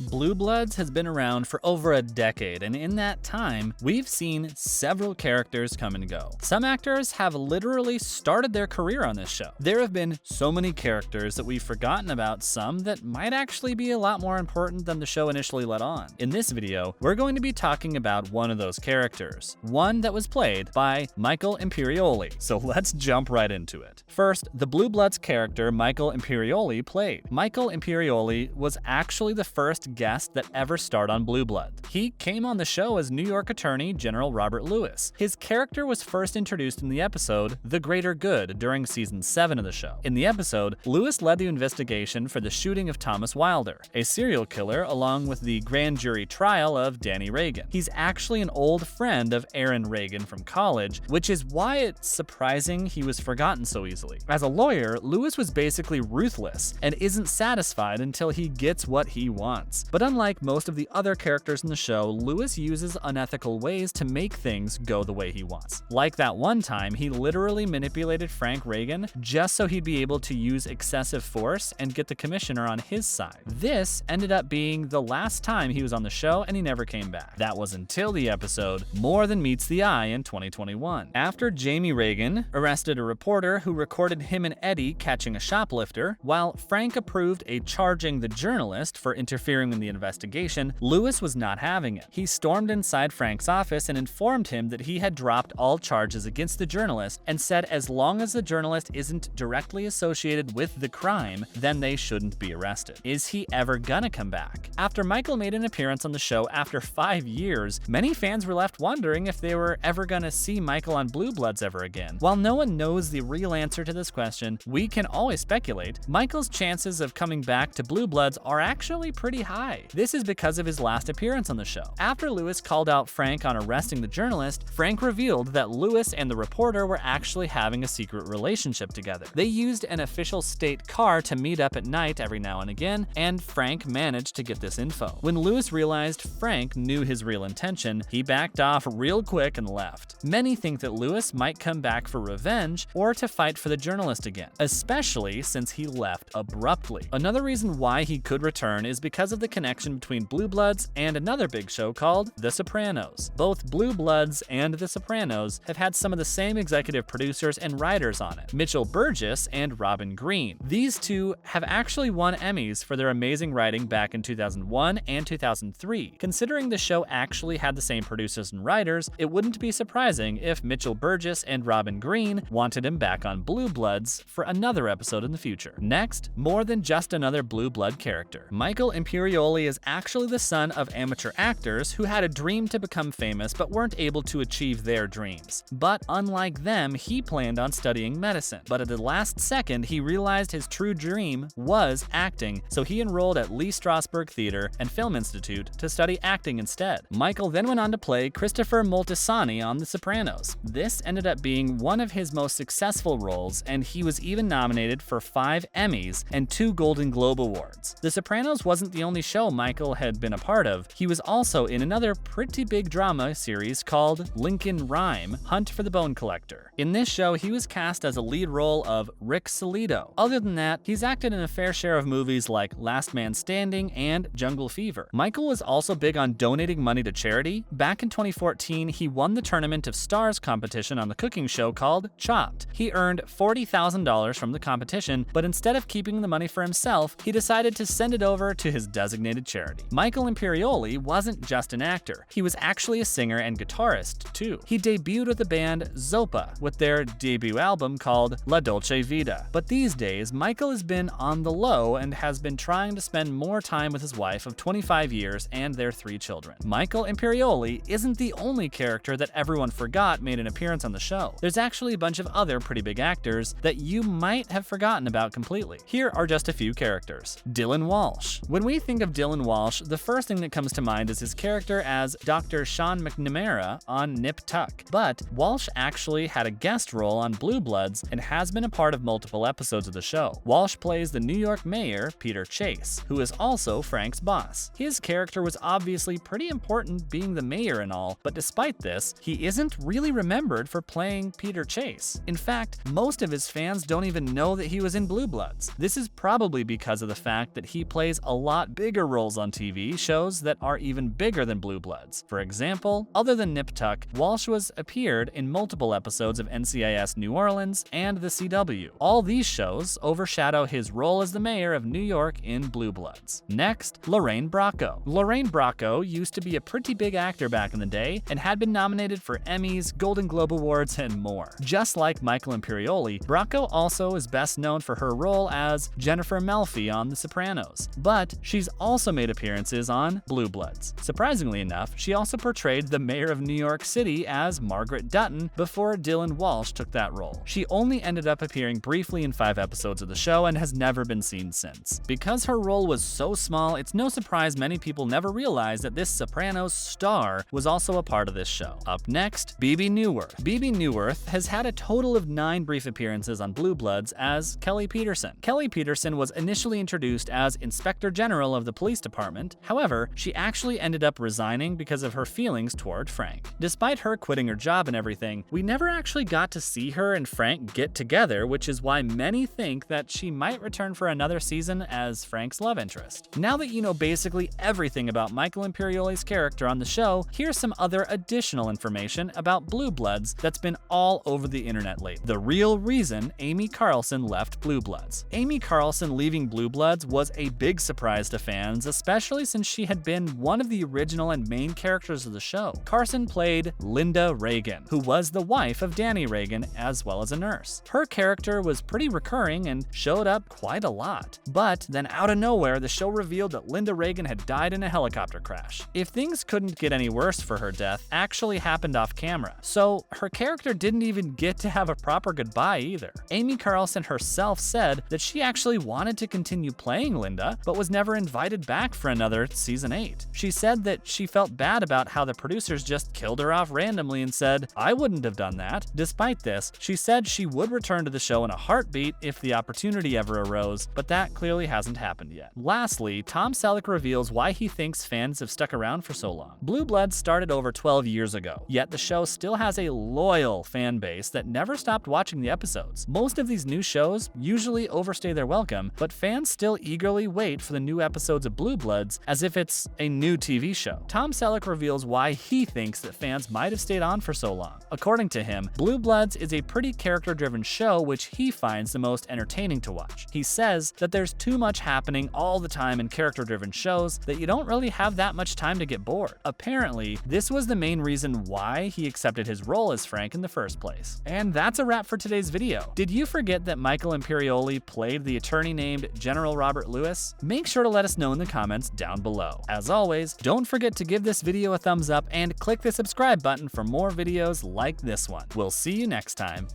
Blue Bloods has been around for over a decade, and in that time, we've seen several characters come and go. Some actors have literally started their career on this show. There have been so many characters that we've forgotten about some that might actually be a lot more important than the show initially let on. In this video, we're going to be talking about one of those characters, one that was played by Michael Imperioli. So let's jump right into it. First, the Blue Bloods character Michael Imperioli played. Michael Imperioli was actually the first guest that ever starred on Blue Bloods. He came on the show as New York Attorney General Robert Lewis. His character was first introduced in the episode The Greater Good during season 7 of the show. In the episode, Lewis led the investigation for the shooting of Thomas Wilder, a serial killer, along with the grand jury trial of Danny Reagan. He's actually an old friend of Aaron Reagan from college, which is why it's surprising he was forgotten so easily. As a lawyer, Lewis was basically ruthless and isn't satisfied until he gets what he wants. But unlike most of the other characters in the show, Lewis uses unethical ways to make things go the way he wants. Like that one time, he literally manipulated Frank Reagan just so he'd be able to use excessive force and get the commissioner on his side. This ended up being the last time he was on the show, and he never came back. That was until the episode More Than Meets the Eye in 2021. After Jamie Reagan arrested a reporter who recorded him and Eddie catching a shoplifter, while Frank approved a charging the journalist for interfering in the investigation, Lewis was not having it. He stormed inside Frank's office and informed him that he had dropped all charges against the journalist and said as long as the journalist isn't directly associated with the crime, then they shouldn't be arrested. Is he ever gonna come back? After Michael made an appearance on the show after 5 years, many fans were left wondering if they were ever gonna see Michael on Blue Bloods ever again. While no one knows the real answer to this question, we can always speculate. Michael's chances of coming back to Blue Bloods are actually pretty high. This is because of his last appearance on the show. After Lewis called out Frank on arresting the journalist, Frank revealed that Lewis and the reporter were actually having a secret relationship together. They used an official state car to meet up at night every now and again, and Frank managed to get this info. When Lewis realized Frank knew his real intention, he backed off real quick and left. Many think that Lewis might come back for revenge or to fight for the journalist again, especially since he left abruptly. Another reason why he could return is because of the connection between Blue Bloods and another big show called The Sopranos. Both Blue Bloods and The Sopranos have had some of the same executive producers and writers on it, Mitchell Burgess and Robin Green. These two have actually won Emmys for their amazing writing back in 2001 and 2003. Considering the show actually had the same producers and writers, it wouldn't be surprising if Mitchell Burgess and Robin Green wanted him back on Blue Bloods for another episode in the future. Next, more than just another Blue Blood character. Michael Imperioli is actually the son of amateur actors who had a dream to become famous but weren't able to achieve their dreams. But unlike them, he planned on studying medicine. But at the last second, he realized his true dream was acting, so he enrolled at Lee Strasberg Theater and Film Institute to study acting instead. Michael then went on to play Christopher Moltisanti on The Sopranos. This ended up being one of his most successful roles, and he was even nominated for 5 Emmys and 2 Golden Globe Awards. The Sopranos wasn't the only show Michael had been a part of. He was also in another pretty big drama series called Lincoln Rhyme: Hunt for the Bone Collector. In this show, he was cast as a lead role of Rick Solito. Other than that, he's acted in a fair share of movies like Last Man Standing and Jungle Fever. Michael was also big on donating money to charity. Back in 2014, he won the Tournament of Stars competition on the cooking show called Chopped. He earned $40,000 from the competition, but instead of keeping the money for himself, he decided to send it over to his designated charity. Michael Imperioli wasn't just an actor. He was actually a singer and guitarist, too. He debuted with the band Zoppa with their debut album called La Dolce Vita. But these days, Michael has been on the low and has been trying to spend more time with his wife of 25 years and their 3 children. Michael Imperioli isn't the only character that everyone forgot made an appearance on the show. There's actually a bunch of other pretty big actors that you might have forgotten about completely. Here are just a few characters. Dylan Walsh. When we think of Dylan Walsh, the first thing that comes to mind is his character as Dr. Sean McNamara on Nip Tuck. But Walsh actually had a guest role on Blue Bloods and has been a part of multiple episodes of the show. Walsh plays the New York mayor, Peter Chase, who is also Frank's boss. His character was obviously pretty important being the mayor and all, but despite this, he isn't really remembered for playing Peter Chase. In fact, most of his fans don't even know that he was in Blue Bloods. This is probably because of the fact that he plays a lot bigger roles on TV shows that are even bigger than Blue Bloods. For example, other than Nip Tuck, Walsh appeared in multiple episodes of NCIS New Orleans and The CW. All these shows overshadow his role as the mayor of New York in Blue Bloods. Next, Lorraine Bronco. Lorraine Bronco used to be a pretty big actor back in the day and had been nominated for Emmys, Golden Globe Awards, and more. Just like Michael Imperioli, Bronco also is best known for her role as Jennifer Melfi on The Sopranos, but she's also made appearances on Blue Bloods. Surprisingly enough, she also portrayed the mayor of New York City as Margaret Dutton before Dylan Walsh took that role. She only ended up appearing briefly in 5 episodes of the show and has never been seen since. Because her role was so small, it's no surprise many people never realized that this Sopranos star was also a part of this show. Up next, Bebe Neuwirth. Bebe Neuwirth has had a total of 9 brief appearances on Blue Bloods as Kelly Peterson. Kelly Peterson was initially introduced as Inspector General of the police department. However, she actually ended up resigning because of her feelings toward Frank. Despite her quitting her job and everything, we never actually got to see her and Frank get together, which is why many think that she might return for another season as Frank's love interest. Now that you know basically everything about Michael Imperioli's character on the show, here's some other additional information about Blue Bloods that's been all over the internet lately. The real reason Amy Carlson left Blue Bloods. Amy Carlson leaving Blue Bloods was a big surprise to fans, especially since she had been one of the original and main characters of the show. Carlson played Linda Reagan, who was the wife of Danny Reagan as well as a nurse. Her character was pretty recurring and showed up quite a lot. But then out of nowhere, the show revealed that Linda Reagan had died in a helicopter crash. If things couldn't get any worse for her death, actually happened off camera. So her character didn't even get to have a proper goodbye either. Amy Carlson herself said that she actually wanted to continue playing Linda, but was never invited back for another season 8. She said that she felt bad about how the producers just killed her off randomly and said, "I wouldn't have done that." Despite this, she said she would return to the show in a heartbeat if the opportunity ever arose, but that clearly hasn't happened yet. Lastly, Tom Selleck reveals why he thinks fans have stuck around for so long. Blue Bloods started over 12 years ago, yet the show still has a loyal fan base that never stopped watching the episodes. Most of these new shows usually overstay their welcome, but fans still eagerly wait for the new episodes of Blue Bloods as if it's a new TV show. Tom Selleck reveals why he thinks that fans might have stayed on for so long. According to him, Blue Bloods is a pretty character-driven show which he finds the most entertaining to watch. He says that there's too much happening all the time in character-driven shows that you don't really have that much time to get bored. Apparently, this was the main reason why he accepted his role as Frank in the first place. And that's a wrap for today's video. Did you forget that Michael Imperioli played the attorney named General Robert Lewis? Make sure to let us know in the comments down below. As always, don't forget to give this video a thumbs up and click the subscribe button for more videos like this one. We'll see you next time.